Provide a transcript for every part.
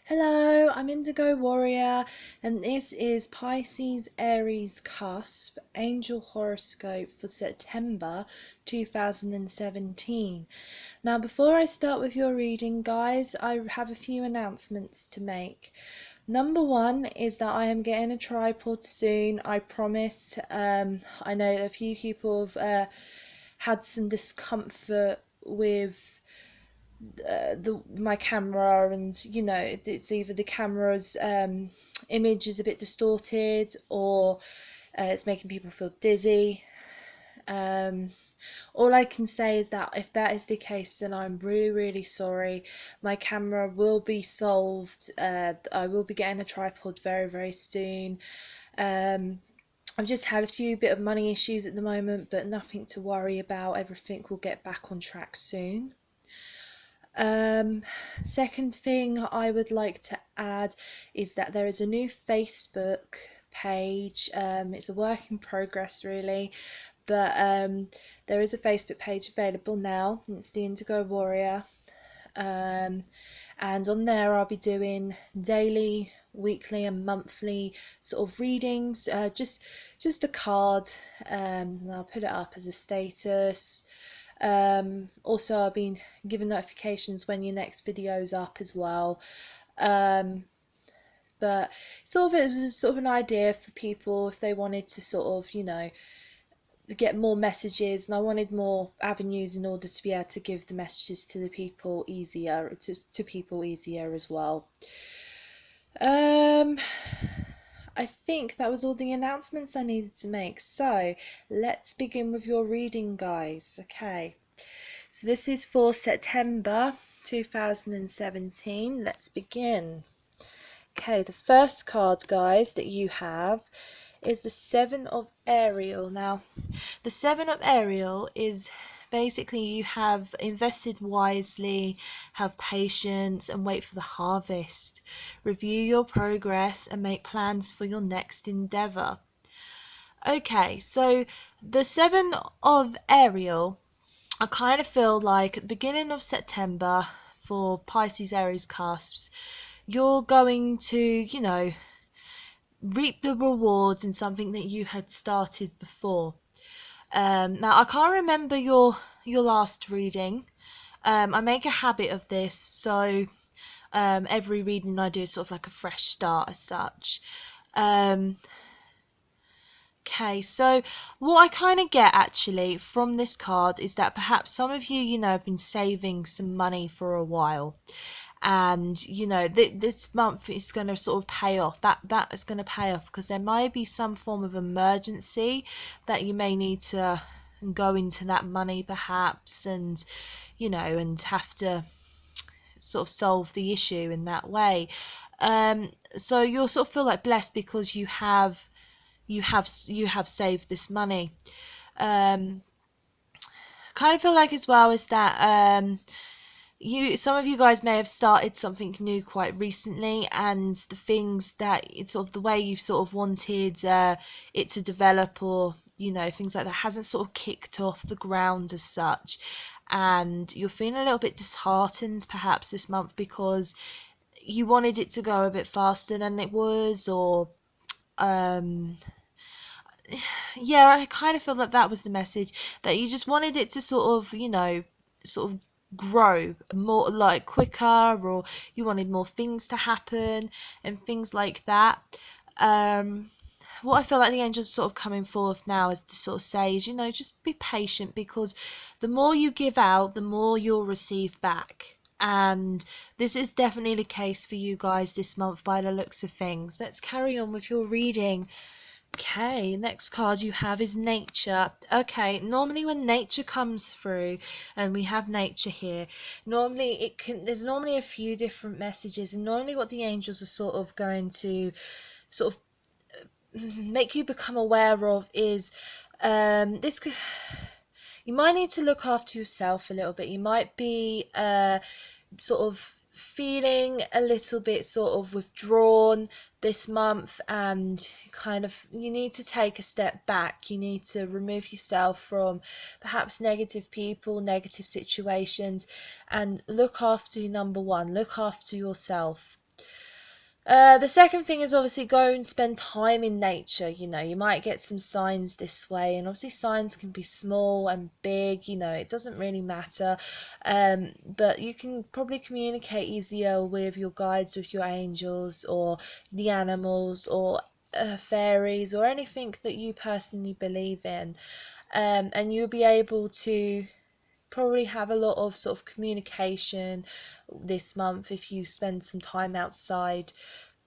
Hello, I'm Indigo Warrior, and this is Pisces Aries Cusp Angel Horoscope for September 2017. Now, before I start with your reading, guys, I have a few announcements to make. Number one is that I am getting a tripod soon, I promise. I know a few people have had some discomfort with my camera, and it's either the camera's image is a bit distorted, or it's making people feel dizzy. um, all I can say is that if that is the case, then I'm really sorry. My camera will be solved. I will be getting a tripod very soon. I've just had a few bit of money issues at the moment, but nothing to worry about. Everything will get back on track soon. Um, Second thing I would like to add is that there is a new Facebook page. It's a work in progress, really, but there is a Facebook page available now, and it's the Indigo Warrior. Um, and on there, I'll be doing daily, weekly, and monthly sort of readings. Just a card, and I'll put it up as a status. Also, I've been given notifications when your next video's up as well. But it was sort of an idea for people if they wanted to sort of, get more messages, and I wanted more avenues in order to be able to give the messages to the people easier, to people easier as well. Um, I think that was all the announcements I needed to make. So let's begin with your reading, guys. Okay. So this is for September 2017. Let's begin. Okay, the first card, guys, that you have is the Seven of Ariel. Now, the Seven of Ariel is basically you have invested wisely, have patience, and wait for the harvest. Review your progress and make plans for your next endeavor. Okay, so the Seven of Ariel, I kind of feel like at the beginning of September for Pisces Aries cusps, you're going to, reap the rewards in something that you had started before. Now I can't remember your last reading. I make a habit of this, so every reading I do is sort of like a fresh start as such. Okay, so what I kind of get actually from this card is that perhaps some of you, have been saving some money for a while, and this month is going to sort of pay off. That is going to pay off because there might be some form of emergency that you may need to go into that money perhaps, and and have to sort of solve the issue in that way. So you'll sort of feel like blessed because you have saved this money. Kind of feel like as well is that some of you guys may have started something new quite recently, and the things that it's sort of the way you sort of wanted it to develop, or things like that, hasn't sort of kicked off the ground as such, and you're feeling a little bit disheartened perhaps this month because you wanted it to go a bit faster than it was, or yeah, I kind of feel like that was the message, that you just wanted it to sort of, sort of grow more, like quicker, or you wanted more things to happen and things like that. What I feel like the angels sort of coming forth now is to sort of say is, just be patient, because the more you give out, the more you'll receive back. And this is definitely the case for you guys this month by the looks of things. Let's carry on with your reading. Okay, next card you have is nature. Okay, normally when nature comes through, and we have nature here, normally there's normally a few different messages, and normally what the angels are sort of going to sort of make you become aware of is this could, you might need to look after yourself a little bit. You might be sort of feeling a little bit sort of withdrawn this month, and kind of you need to take a step back. You need to remove yourself from perhaps negative people, negative situations, and look after number one, look after yourself. The second thing is obviously go and spend time in nature. You know, you might get some signs this way, and obviously signs can be small and big. You know, it doesn't really matter. But you can probably communicate easier with your guides, with your angels, or the animals, or fairies, or anything that you personally believe in. And you'll be able to probably have a lot of sort of communication this month if you spend some time outside.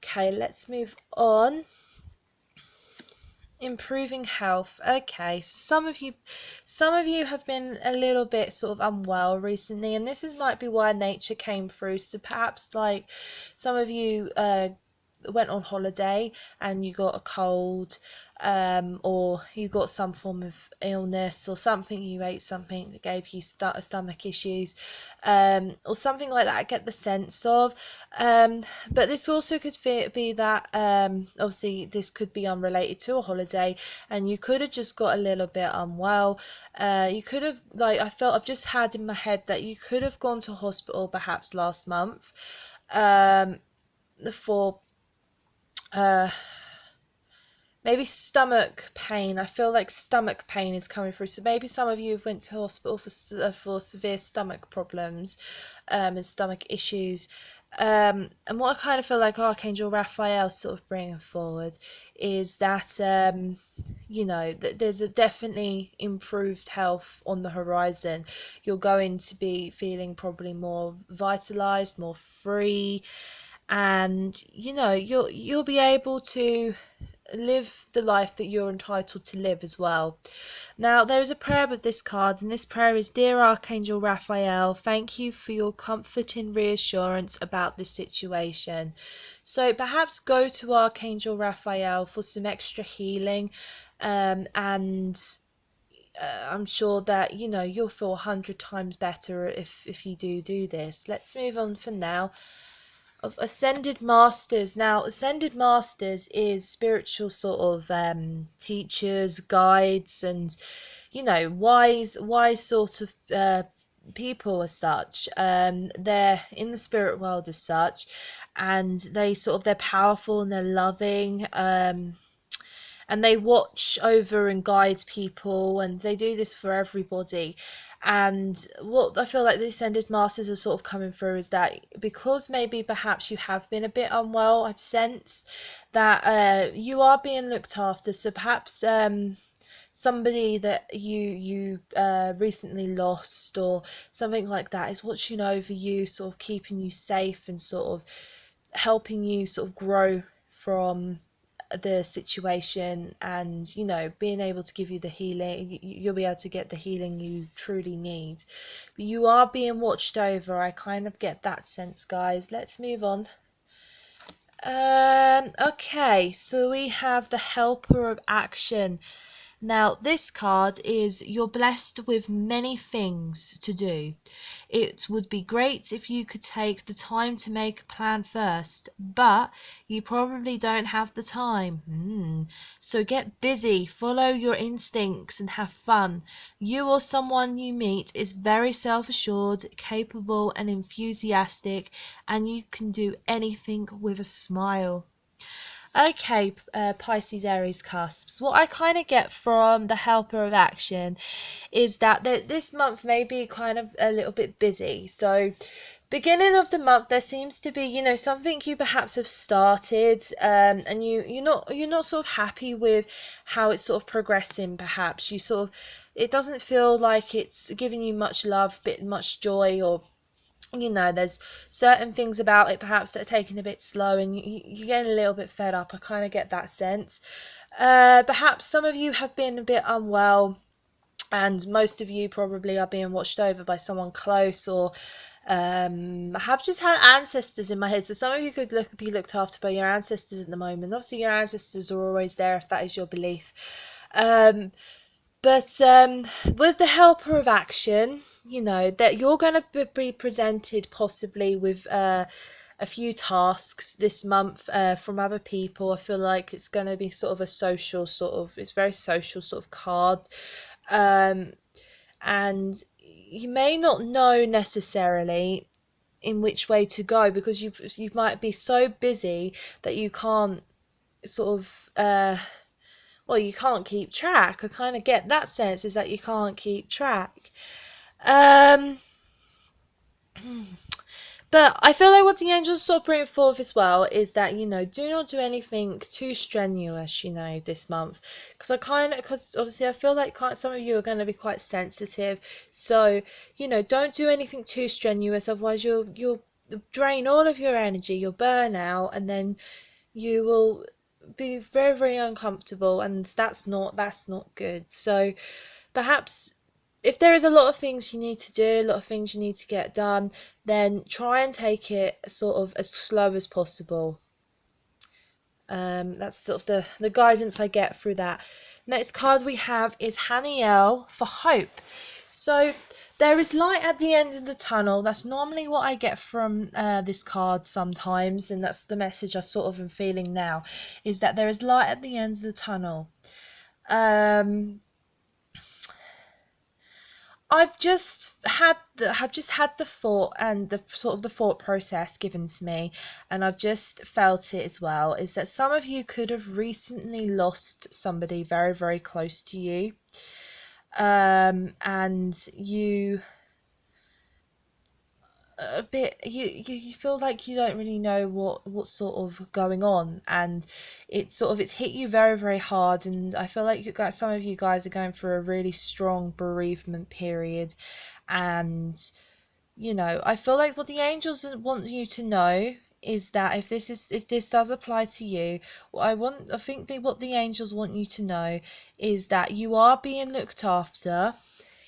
Okay, let's move on. Improving health. Okay, so some of you have been a little bit sort of unwell recently, and this is might be why nature came through. So perhaps like some of you went on holiday and you got a cold, or you got some form of illness, or something, you ate something that gave you stomach issues, or something like that. I get the sense of. But this also could be that obviously this could be unrelated to a holiday, and you could have just got a little bit unwell. You could have, like, I felt I've just had in my head that you could have gone to hospital perhaps last month, um, for uh, maybe stomach pain. I feel like stomach pain is coming through. So maybe some of you have went to hospital for severe stomach problems, and stomach issues. And what I kind of feel like Archangel Raphael sort of bringing forward is that there's a definitely improved health on the horizon. You're going to be feeling probably more vitalized, more free, and you'll be able to live the life that you're entitled to live as well. Now, there is a prayer with this card, and this prayer is: Dear Archangel Raphael, thank you for your comforting reassurance about this situation. So perhaps go to Archangel Raphael for some extra healing, and I'm sure that you'll feel 100 times better if you do this. Let's move on for now. Of Ascended Masters. Now, Ascended Masters is spiritual sort of teachers, guides, and wise sort of people as such. They're in the spirit world as such, and they're powerful and they're loving. And they watch over and guide people, and they do this for everybody. And what I feel like the Ascended Masters are sort of coming through is that because maybe perhaps you have been a bit unwell, I've sensed that you are being looked after. So perhaps somebody that you recently lost or something like that is watching over you, sort of keeping you safe and sort of helping you sort of grow from the situation, and being able to give you the healing. You'll be able to get the healing you truly need, but you are being watched over. I kind of get that sense, guys. Let's move on. Okay, so we have the Helper of Action. Now, this card is: you're blessed with many things to do. It would be great if you could take the time to make a plan first, but you probably don't have the time. So get busy, follow your instincts, and have fun. You or someone you meet is very self-assured, capable, and enthusiastic, and you can do anything with a smile. Okay, Pisces, Aries, Cusps. What I kind of get from the Helper of Action is that this month may be kind of a little bit busy. So, beginning of the month, there seems to be, something you perhaps have started, and you're not sort of happy with how it's sort of progressing. Perhaps it doesn't feel like it's giving you much love, bit much joy, or there's certain things about it perhaps that are taking a bit slow, and you're getting a little bit fed up. I kind of get that sense. Perhaps some of you have been a bit unwell, and most of you probably are being watched over by someone close, or I have just had ancestors in my head. So some of you could be looked after by your ancestors at the moment. Obviously, your ancestors are always there if that is your belief. But with the Helper of Action, that you're going to be presented possibly with a few tasks this month from other people. I feel like it's going to be sort of it's very social sort of card. And you may not know necessarily in which way to go, because you might be so busy that you can't sort of well, you can't keep track. I kind of get that sense, is that you can't keep track. Um, but I feel like what the angels sort of bring forth as well is that, do not do anything too strenuous, this month. Because obviously I feel like some of you are going to be quite sensitive. So, don't do anything too strenuous. Otherwise you'll drain all of your energy, you'll burn out, and then you will be very, very uncomfortable, and that's not good. So perhaps if there is a lot of things you need to do, a lot of things you need to get done, then try and take it sort of as slow as possible. That's sort of the guidance I get through that. Next card we have is Haniel for hope. So there is light at the end of the tunnel. That's normally what I get from this card sometimes, and that's the message I sort of am feeling now, is that there is light at the end of the tunnel. I've just had the thought, and the sort of the thought process given to me, and I've just felt it as well, is that some of you could have recently lost somebody very, very close to you, and you a bit you feel like you don't really know what's sort of going on, and it's hit you very, very hard. And I feel like some of you guys are going through a really strong bereavement period, and I feel like what the angels want you to know is that if this does apply to you, what the angels want you to know is that you are being looked after.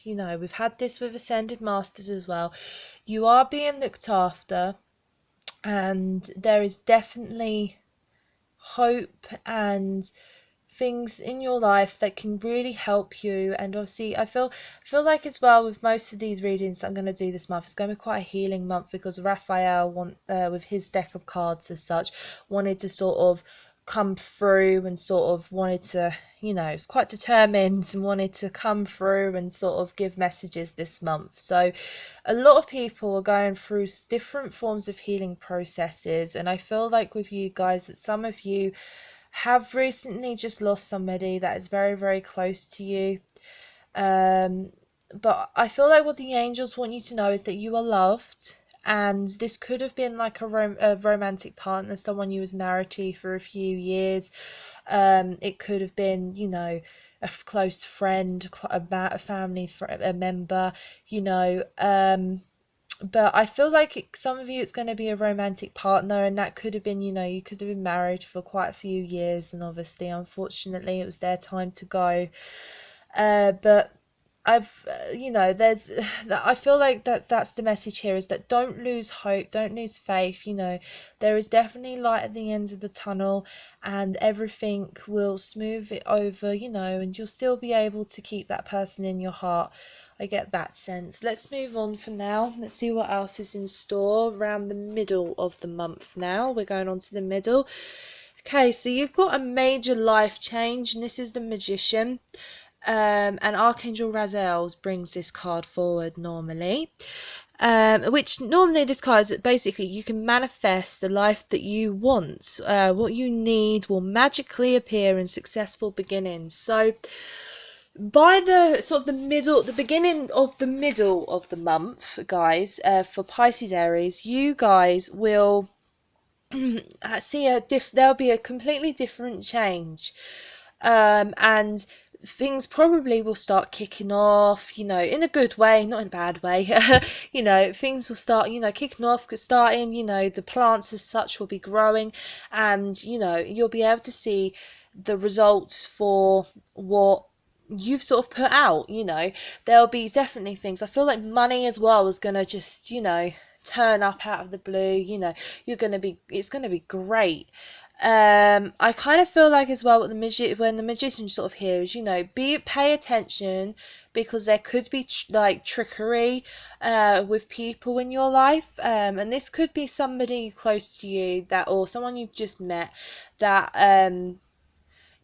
We've had this with Ascended Masters as well. You are being looked after, and there is definitely hope and things in your life that can really help you. And obviously I feel like as well, with most of these readings that I'm going to do this month, it's going to be quite a healing month, because Raphael with his deck of cards as such, wanted to sort of come through, and sort of wanted to, it's quite determined, and wanted to come through and sort of give messages this month. So a lot of people are going through different forms of healing processes, and I feel like with you guys that some of you have recently just lost somebody that is very, very close to you. But I feel like what the angels want you to know is that you are loved, and this could have been like a romantic partner, someone you was married to for a few years. It could have been, a close friend, a family, a member, but I feel like some of you, it's going to be a romantic partner, and that could have been, you could have been married for quite a few years, and obviously, unfortunately, it was their time to go. But there's, I feel like that's the message here, is that don't lose hope, don't lose faith. There is definitely light at the end of the tunnel, and everything will smooth it over, and you'll still be able to keep that person in your heart. I get that sense. Let's move on for now. Let's see what else is in store around the middle of the month now. We're going on to the middle. Okay, so you've got a major life change, and this is the Magician. And Archangel Raziel brings this card forward normally. Which normally this card is basically, you can manifest the life that you want. What you need will magically appear in successful beginnings. So by the sort of the beginning of the middle of the month, guys, for Pisces, Aries, you guys will see there'll be a completely different change, and things probably will start kicking off, in a good way, not in a bad way. Things will start, kicking off, starting, the plants as such will be growing, and, you'll be able to see the results for what you've sort of put out. There'll be definitely things. I feel like money as well is gonna just, turn up out of the blue. It's gonna be great. I kind of feel like as well, when the magician sort of here is, pay attention, because there could be trickery with people in your life, and this could be somebody close to you, or someone you've just met, that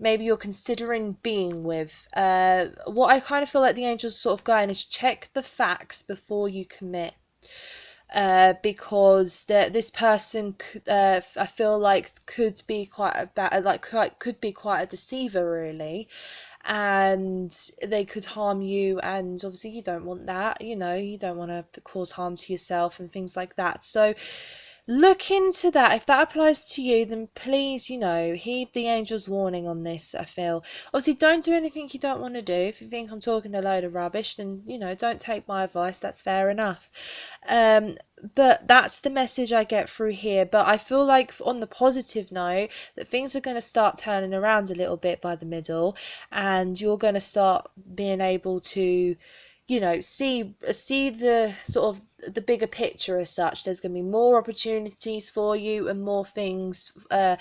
maybe you're considering being with. What I kind of feel like the angels sort of going is, check the facts before you commit. because this person I feel like could be quite a bad, like could be quite a deceiver, really, and they could harm you, and obviously you don't want that, you don't want to cause harm to yourself and things like that. So look into that. If that applies to you, then please, heed the angel's warning on this, I feel. Obviously, don't do anything you don't want to do. If you think I'm talking a load of rubbish, then, don't take my advice. That's fair enough. Um, but that's the message I get through here. But I feel like, on the positive note, that things are going to start turning around a little bit by the middle, and you're going to start being able to, see the sort of the bigger picture as such. There's going to be more opportunities for you, and more things for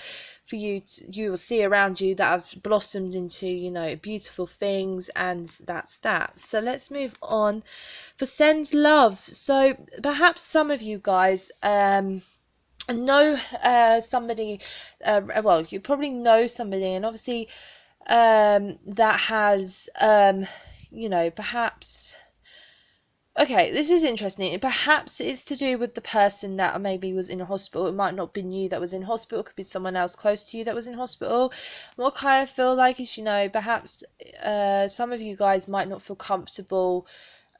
you will see around you that have blossomed into, beautiful things, and that's that. So let's move on for send love. So perhaps some of you guys know somebody, well, you probably know somebody, and obviously that has perhaps, okay, this is interesting. Perhaps it's to do with the person that maybe was in a hospital. It might not have been you that was in hospital. It could be someone else close to you that was in hospital. What I kind of feel like is, perhaps some of you guys might not feel comfortable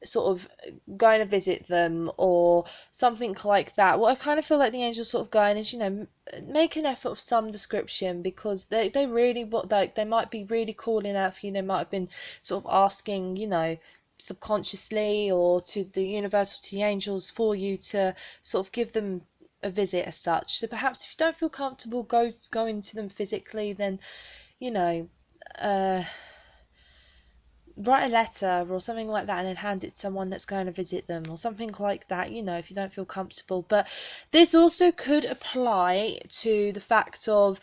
sort of going to visit them or something like that. What I kind of feel like the angels sort of going is, make an effort of some description, because they really, what, like, they might be really calling out for you. They might have been sort of asking, subconsciously, or to the universe, to the angels, for you to sort of give them a visit as such. So perhaps if you don't feel comfortable going to them physically, then, you know uh write a letter or something like that, and then hand it to someone that's going to visit them, or something like that, if you don't feel comfortable. But this also could apply to the fact of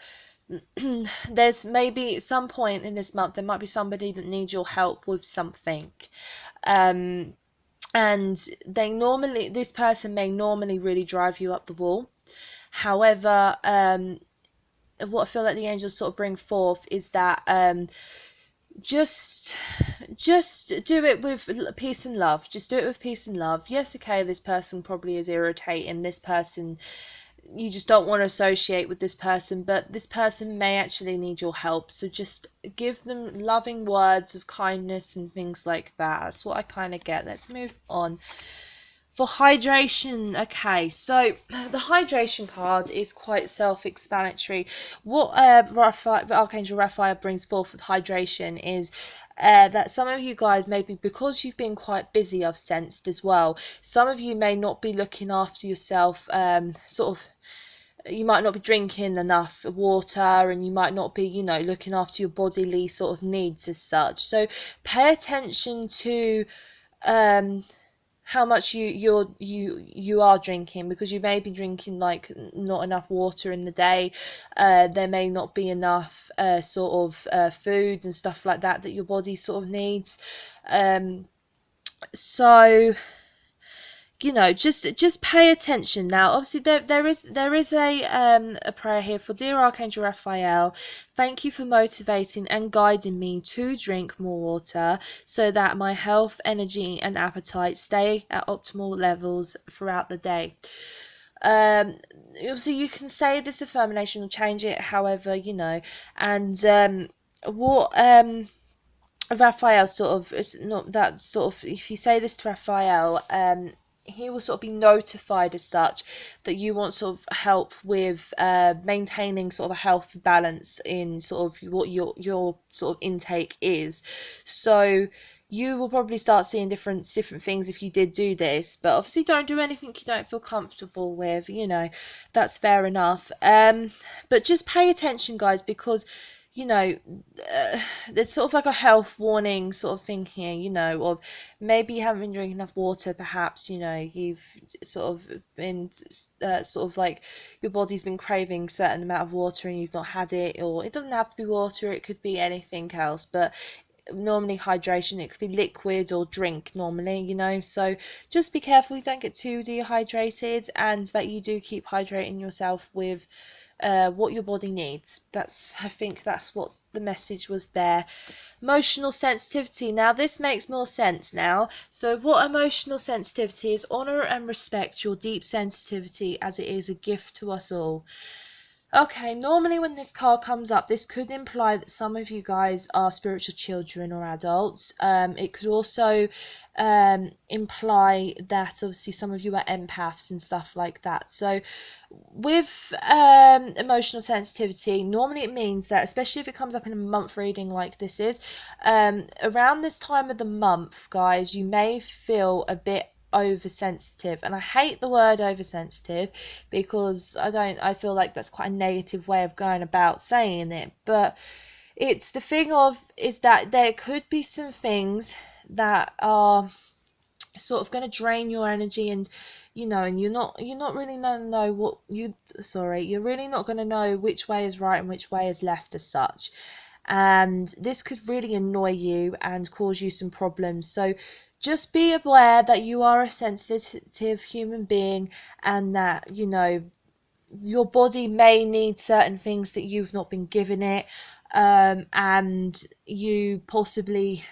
there's maybe some point in this month there might be somebody that needs your help with something, um and this person may normally really drive you up the wall. However, what I feel like the angels sort of bring forth is that, just do it with peace and love. Just do it with peace and love. Yes, okay, this person probably is irritating. This person, you just don't want to associate with this person, but this person may actually need your help. So just give them loving words of kindness and things like that. That's what I kind of get. Let's move on. For hydration, okay, so the hydration card is quite self-explanatory. What Archangel Raphael brings forth with hydration is that some of you guys, maybe because you've been quite busy, I've sensed as well, some of you may not be looking after yourself, sort of, you might not be drinking enough water, and you might not be, looking after your bodily sort of needs as such. So pay attention to um how much you are drinking, because you may be drinking like not enough water in the day. There may not be enough sort of food and stuff like that your body sort of needs. So just pay attention. Now obviously there is a prayer here for dear Archangel Raphael. Thank you for motivating and guiding me to drink more water, so that my health, energy and appetite stay at optimal levels throughout the day. Obviously you can say this affirmation or change it however, and what Raphael sort of is not that sort of, if you say this to Raphael, he will sort of be notified as such that you want sort of help with maintaining sort of a healthy balance in sort of what your sort of intake is. So you will probably start seeing different things if you did do this, but obviously don't do anything you don't feel comfortable with. That's fair enough. But just pay attention, guys, because you know there's sort of like a health warning sort of thing here, of maybe you haven't been drinking enough water. Perhaps you've sort of been sort of like your body's been craving a certain amount of water and you've not had it, or it doesn't have to be water, it could be anything else. But normally hydration, it could be liquid or drink normally, you know, so just be careful you don't get too dehydrated, and that you do keep hydrating yourself with what your body needs. I think that's what the message was there. Emotional sensitivity. Now this makes more sense now. So what emotional sensitivity is: honor and respect your deep sensitivity, as it is a gift to us all. Okay, normally when this card comes up, this could imply that some of you guys are spiritual children or adults. It could also imply that obviously some of you are empaths and stuff like that. So with emotional sensitivity, normally it means that, especially if it comes up in a month reading like this is, around this time of the month, guys, you may feel a bit oversensitive, and I hate the word oversensitive because I feel like that's quite a negative way of going about saying it, but it's the thing of is that there could be some things that are sort of going to drain your energy, and you know, and you're not really going to know what you sorry you're really not going to know which way is right and which way is left as such, and this could really annoy you and cause you some problems. So just be aware that you are a sensitive human being, and that, you know, your body may need certain things that you've not been given it, and you possibly,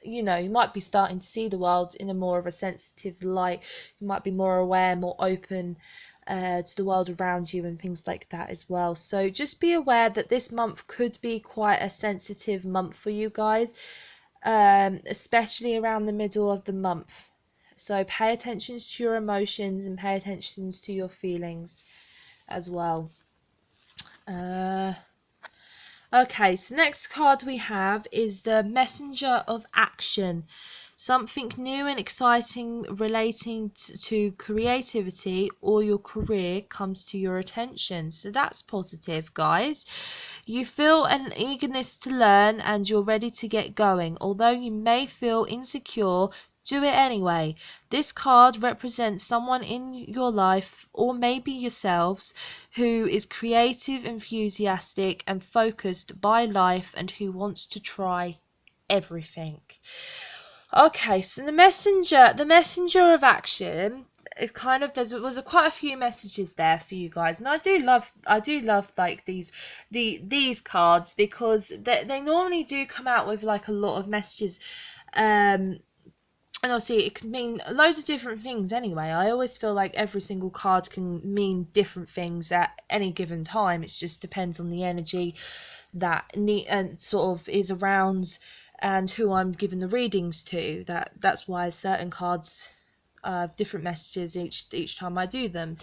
you know, you might be starting to see the world in a more of a sensitive light. You might be more aware, more open to the world around you and things like that as well. So just be aware that this month could be quite a sensitive month for you guys, especially around the middle of the month. So pay attention to your emotions and pay attention to your feelings as well. Okay, so next card we have is the Messenger of Action. Something new and exciting relating to creativity or your career comes to your attention. So that's positive, guys. You feel an eagerness to learn and you're ready to get going. Although you may feel insecure, do it anyway. This card represents someone in your life, or maybe yourselves, who is creative, enthusiastic, and focused by life, and who wants to try everything. Okay, so the messenger of action. It kind of there was quite a few messages there for you guys, and I do love like these cards because they normally do come out with like a lot of messages, and obviously it can mean loads of different things anyway. I always feel like every single card can mean different things at any given time. It just depends on the energy that and sort of is around and who I'm giving the readings to. That's why certain cards have different messages each time I do them.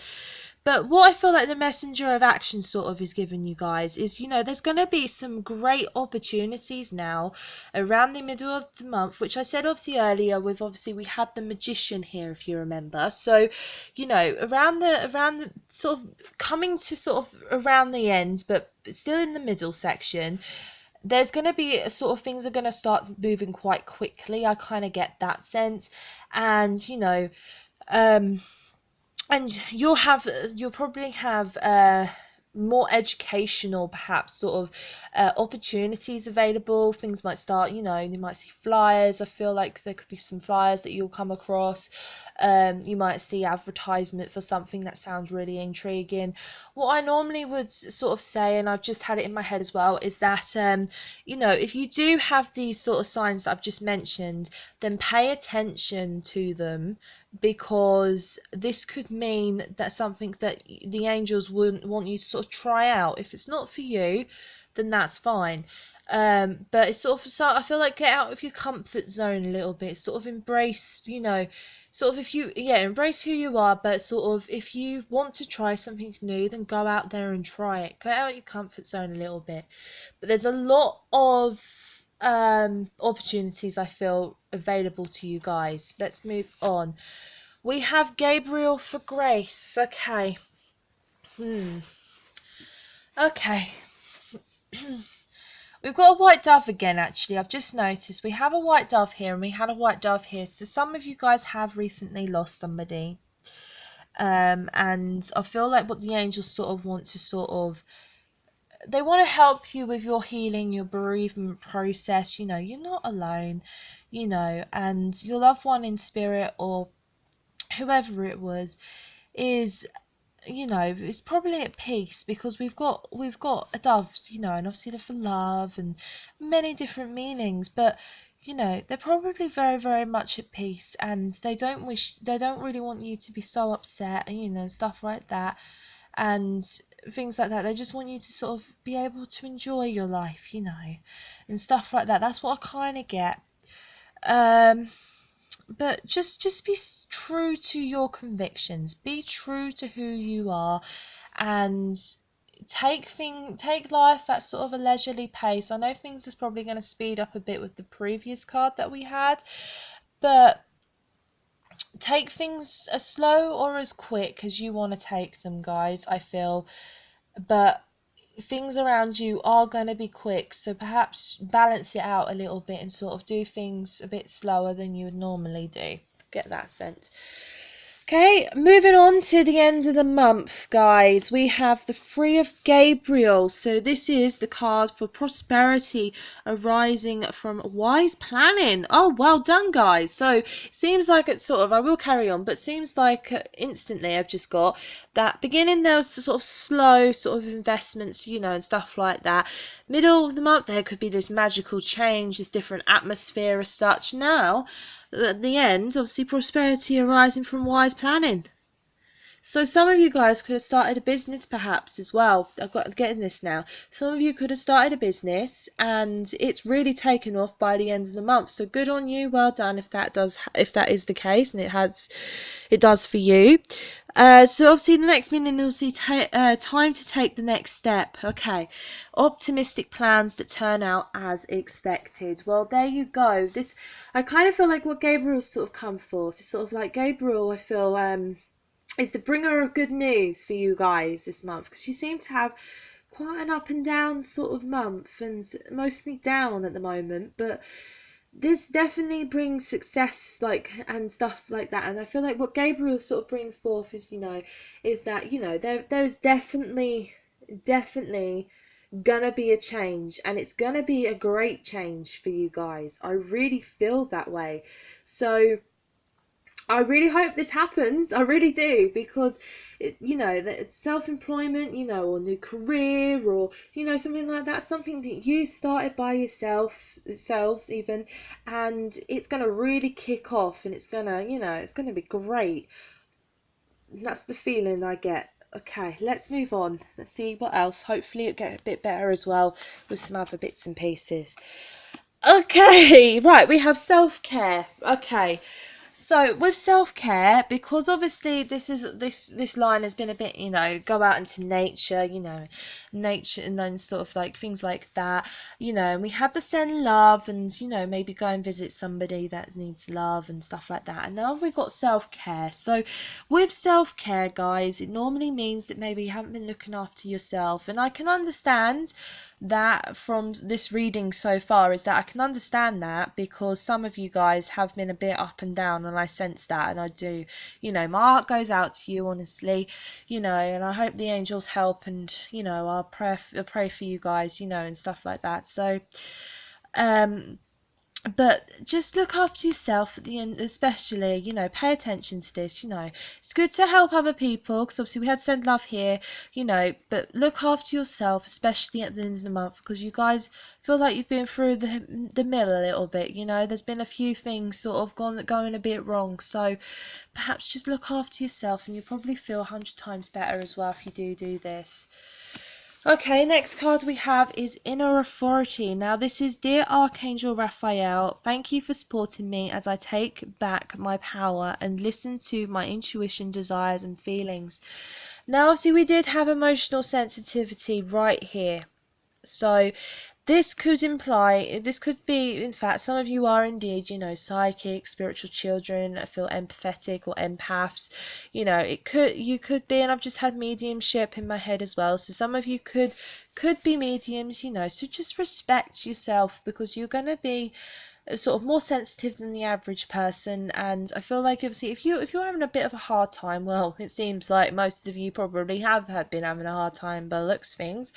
But what I feel like the messenger of action sort of is giving you guys is, you know, there's going to be some great opportunities now around the middle of the month, which I said obviously earlier with obviously we had the magician here, if you remember. So, you know, around the sort of coming to sort of around the end, but still in the middle section, there's going to be sort of things are going to start moving quite quickly. I kind of get that sense. And, you know, um, and you'll probably have more educational perhaps sort of opportunities available. Things might start, you know, you might see flyers. I feel like there could be some flyers that you'll come across. You might see advertisement for something that sounds really intriguing. What I normally would sort of say, and I've just had it in my head as well, is that you know, if you do have these sort of signs that I've just mentioned, then pay attention to them, because this could mean that something that the angels wouldn't want you to sort of try out. If it's not for you, then that's fine. But it's sort of, so I feel like get out of your comfort zone a little bit, sort of embrace, you know, sort of if you, yeah, embrace who you are, but sort of if you want to try something new, then go out there and try it. Get out of your comfort zone a little bit. But there's a lot of opportunities I feel available to you guys. Let's move on. We have Gabriel for Grace. Okay. Okay. We've got a white dove again, actually. I've just noticed we have a white dove here and we had a white dove here. So some of you guys have recently lost somebody. And I feel like what the angels sort of want to sort of they want to help you with your healing, your bereavement process. You know, you're not alone, you know, and your loved one in spirit, or whoever it was, is, you know, is probably at peace, because we've got doves, you know, and obviously they're for love and many different meanings, but you know, they're probably very, very much at peace, and they don't really want you to be so upset, and you know, stuff like that, and things like that. They just want you to sort of be able to enjoy your life, you know, and stuff like that. That's what I kind of get. um but just be true to your convictions, be true to who you are, and take life at sort of a leisurely pace. I know things is probably going to speed up a bit with the previous card that we had, but take things as slow or as quick as you want to take them, guys, I feel. But things around you are going to be quick, so perhaps balance it out a little bit and sort of do things a bit slower than you would normally do. Get that sense. Okay, moving on to the end of the month, guys. We have the Three of Gabriel. So this is the card for prosperity arising from wise planning. Oh, well done, guys. So it seems like it's sort of, I will carry on, but seems like instantly I've just got that beginning there was sort of slow sort of investments, you know, and stuff like that. Middle of the month there could be this magical change, this different atmosphere as such. Now at the end, obviously, prosperity arising from wise planning. So some of you guys could have started a business perhaps as well. I've got getting this now. Some of you could have started a business and it's really taken off by the end of the month. So good on you. Well done if that is the case, and it does for you. So obviously the next meaning, obviously time to take the next step. Okay, optimistic plans that turn out as expected. Well, there you go. This, I kind of feel like what Gabriel's sort of come for. Sort of like Gabriel, I feel is the bringer of good news for you guys this month, because you seem to have quite an up and down sort of month, and mostly down at the moment, but this definitely brings success, like, and stuff like that. And I feel like what Gabriel sort of brings forth is, you know, is that, you know, there's definitely gonna be a change, and it's gonna be a great change for you guys. I really feel that way. So I really hope this happens. I really do, because you know, that self-employment, you know, or new career, or you know, something like that, something that you started by yourselves even, and it's gonna really kick off, and it's gonna, you know, it's gonna be great. And that's the feeling I get. Okay, let's move on. Let's see what else. Hopefully it'll get a bit better as well with some other bits and pieces. Okay, right, we have self-care. Okay. So with self-care, because obviously this line has been a bit, you know, go out into nature, you know, nature, and then sort of like things like that, you know, and we had to send love, and you know, maybe go and visit somebody that needs love and stuff like that. And now we've got self-care. So with self-care, guys, it normally means that maybe you haven't been looking after yourself, and I can understand that from this reading so far, is that I can understand that, because some of you guys have been a bit up and down, and I sense that, and I do, you know, my heart goes out to you, honestly, you know, and I hope the angels help, and you know, I pray for you guys, you know, and stuff like that. So but just look after yourself at the end, especially, you know, pay attention to this, you know, it's good to help other people, because obviously we had send love here, you know, but look after yourself, especially at the end of the month, because you guys feel like you've been through the mill a little bit, you know, there's been a few things sort of going a bit wrong, so perhaps just look after yourself, and you'll probably feel 100 times better as well if you do this. Okay, next card we have is Inner Authority. Now this is, Dear Archangel Raphael, thank you for supporting me as I take back my power and listen to my intuition, desires and feelings. Now obviously we did have emotional sensitivity right here. So this could be, in fact, some of you are indeed, you know, psychic, spiritual children, feel empathetic, or empaths. You know, you could be, and I've just had mediumship in my head as well. So some of you could be mediums, you know. So just respect yourself, because you're gonna be sort of more sensitive than the average person, and I feel like obviously if you're having a bit of a hard time, well, it seems like most of you probably have been having a hard time by the looks of things,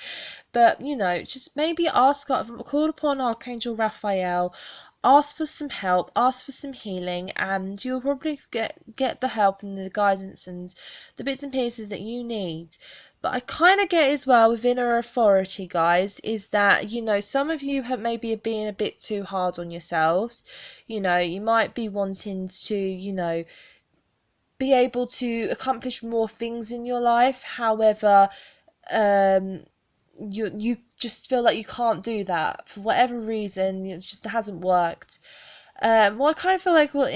but just maybe call upon Archangel Raphael, ask for some help, ask for some healing, and you'll probably get the help and the guidance and the bits and pieces that you need. But I kind of get as well with inner authority, guys, is that, some of you have maybe being a bit too hard on yourselves. You might be wanting to, be able to accomplish more things in your life. However, um, you just feel like you can't do that for whatever reason. It just hasn't worked. Well, I kind of feel like what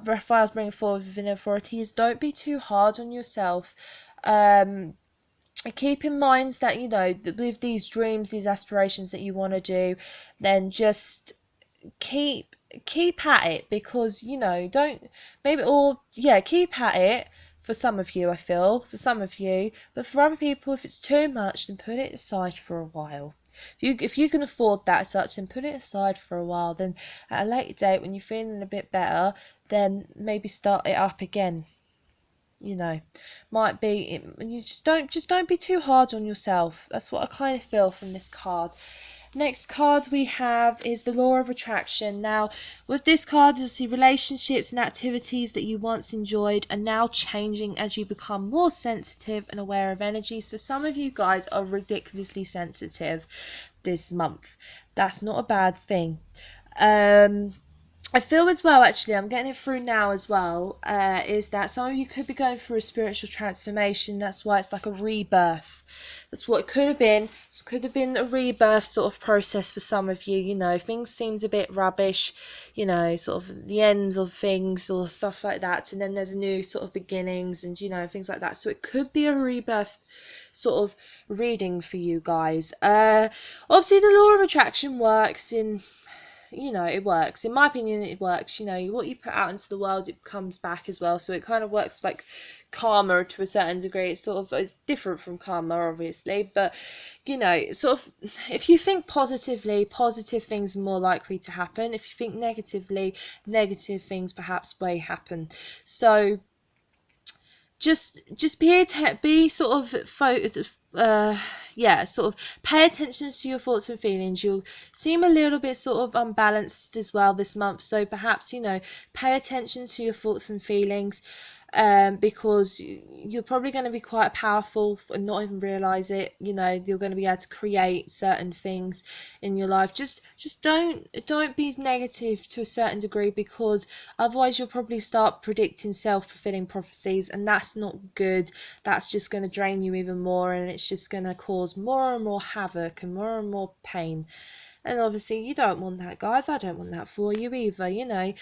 Raphael's bringing forward with inner authority is don't be too hard on yourself. Um, Keep in mind that with these dreams, these aspirations that you want to do, then just keep at it, because don't maybe, or yeah, keep at it. For some of you, I feel, for some of you, but for other people, if it's too much, then put it aside for a while. If you can afford that as such, then put it aside for a while. Then at a later date, when you're feeling a bit better, then maybe start it up again. Might be you just don't be too hard on yourself. That's what I kind of feel from this card. Next card we have is the Law of Attraction. Now, with this card, you'll see relationships and activities that you once enjoyed are now changing as you become more sensitive and aware of energy. So some of you guys are ridiculously sensitive this month. That's not a bad thing. I feel as well, actually, I'm getting it through now as well, is that some of you could be going through a spiritual transformation. That's why it's like a rebirth. That's what it could have been. It could have been a rebirth sort of process for some of you. Things seems a bit rubbish, sort of the ends of things or stuff like that. And then there's a new sort of beginnings and, things like that. So it could be a rebirth sort of reading for you guys. Obviously, the law of attraction works in... it works. In my opinion, it works. What you put out into the world, it comes back as well. So it kind of works like karma to a certain degree. It's different from karma, obviously. But, sort of, if you think positively, positive things are more likely to happen. If you think negatively, negative things perhaps may happen. So just be sort of focused, sort of pay attention to your thoughts and feelings. You'll seem a little bit sort of unbalanced as well this month, so perhaps pay attention to your thoughts and feelings, because you're probably going to be quite powerful and not even realize it. You're going to be able to create certain things in your life. Just don't be negative to a certain degree, because otherwise you'll probably start predicting self-fulfilling prophecies, and that's not good. That's just going to drain you even more, and it's just going to cause more and more havoc and more pain. And obviously you don't want that, guys. I don't want that for you either.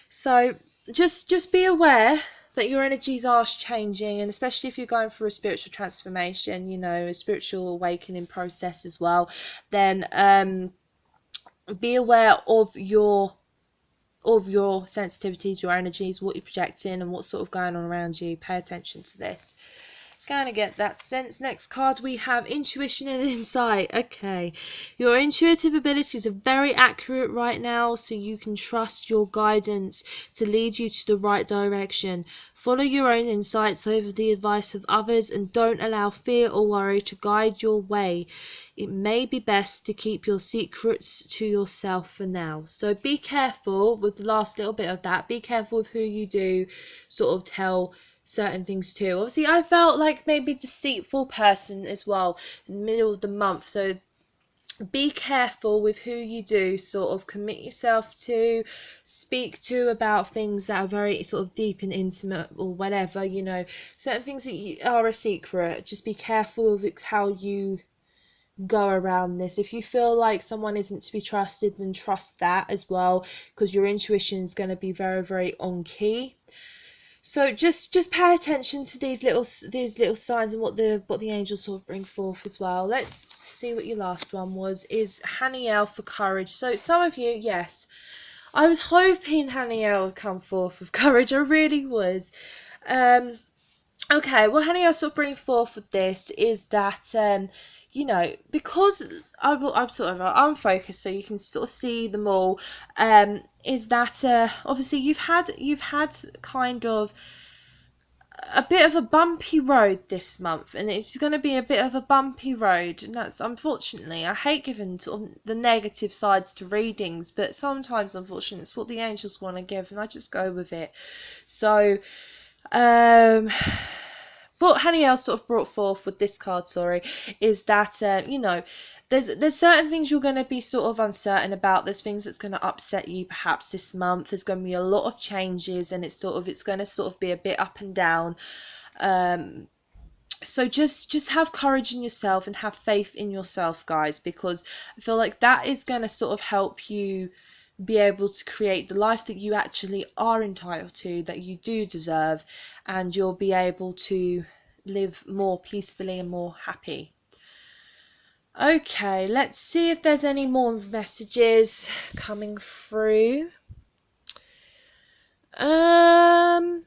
So just be aware that your energies are changing, and especially if you're going through a spiritual transformation, a spiritual awakening process as well, then be aware of your sensitivities, your energies, what you're projecting, and what's sort of going on around you. Pay attention to this. Kind of get that sense. Next card we have intuition and insight. Okay, your intuitive abilities are very accurate right now, so you can trust your guidance to lead you to the right direction. Follow your own insights over the advice of others, and don't allow fear or worry to guide your way. It may be best to keep your secrets to yourself for now. So be careful with the last little bit of that. Be careful with who you do sort of tell certain things too. Obviously, I felt like maybe deceitful person as well in the middle of the month. So be careful with who you do sort of commit yourself to, speak to about things that are very sort of deep and intimate or whatever. Certain things that are a secret. Just be careful with how you go around this. If you feel like someone isn't to be trusted, then trust that as well, because your intuition is going to be very, very on key. So just pay attention to these little signs and what the angels sort of bring forth as well. Let's see what your last one was. Is Haniel for courage. So some of you, yes, I was hoping Haniel would come forth with courage. I really was. Okay, well, honey, I sort of bring forth with this is that, because I'm sort of I'm focused, so you can sort of see them all. Is that obviously you've had kind of a bit of a bumpy road this month, and it's going to be a bit of a bumpy road, and that's unfortunately, I hate giving sort of the negative sides to readings, but sometimes unfortunately it's what the angels want to give, and I just go with it. So um what Haniel sort of brought forth with this card, sorry, is that there's certain things you're going to be sort of uncertain about. There's things that's going to upset you perhaps this month. There's going to be a lot of changes, and it's going to sort of be a bit up and down. Um, so just have courage in yourself and have faith in yourself, guys, because I feel like that is going to sort of help you be able to create the life that you actually are entitled to, that you do deserve, and you'll be able to live more peacefully and more happy. Okay, let's see if there's any more messages coming through. No,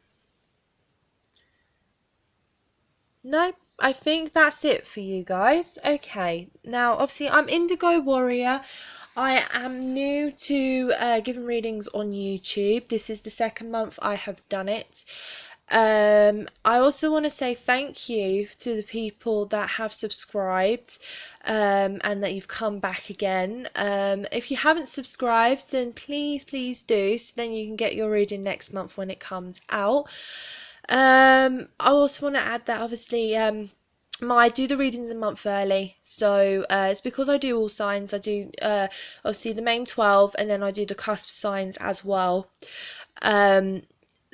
I think that's it for you guys. Okay, now obviously I'm Indigo Warrior. I am new to giving readings on YouTube. This is the second month I have done it. I also want to say thank you to the people that have subscribed and that you've come back again. If you haven't subscribed, then please do, so then you can get your reading next month when it comes out. I also want to add that obviously I do the readings a month early, so it's because I do all signs. I do obviously the main 12, and then I do the cusp signs as well. Um,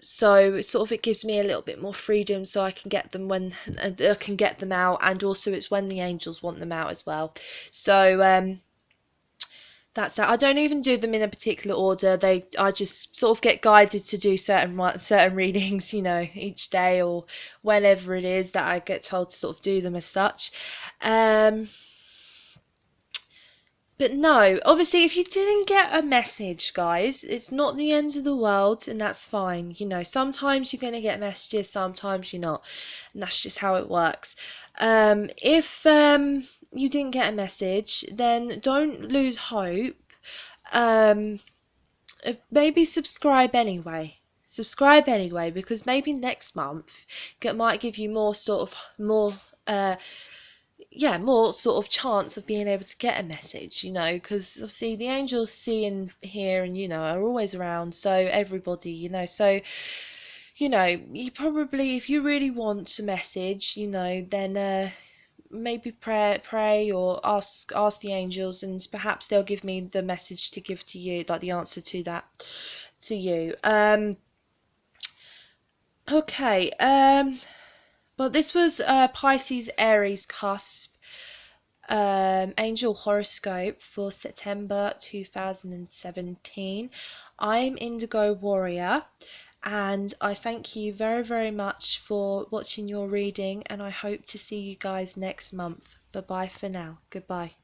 so sort of it gives me a little bit more freedom, so I can get them when I can get them out, and also it's when the angels want them out as well. So that's that. I don't even do them in a particular order. I just sort of get guided to do certain readings, each day or whenever it is that I get told to sort of do them as such. Um, but no, obviously, if you didn't get a message, guys, it's not the end of the world, and that's fine. Sometimes you're going to get messages, sometimes you're not, and that's just how it works. If you didn't get a message, then don't lose hope. um Maybe subscribe anyway, because maybe next month might give you more sort of more yeah, more sort of chance of being able to get a message, because obviously the angels see and hear and are always around, so everybody, so you probably, if you really want a message, then maybe pray or ask the angels, and perhaps they'll give me the message to give to you, like the answer to that to you. Okay. Well, this was Pisces Aries Cusp angel horoscope for September 2017. I'm Indigo Warrior, and I thank you very, very much for watching your reading, and I hope to see you guys next month. Bye bye for now. Goodbye.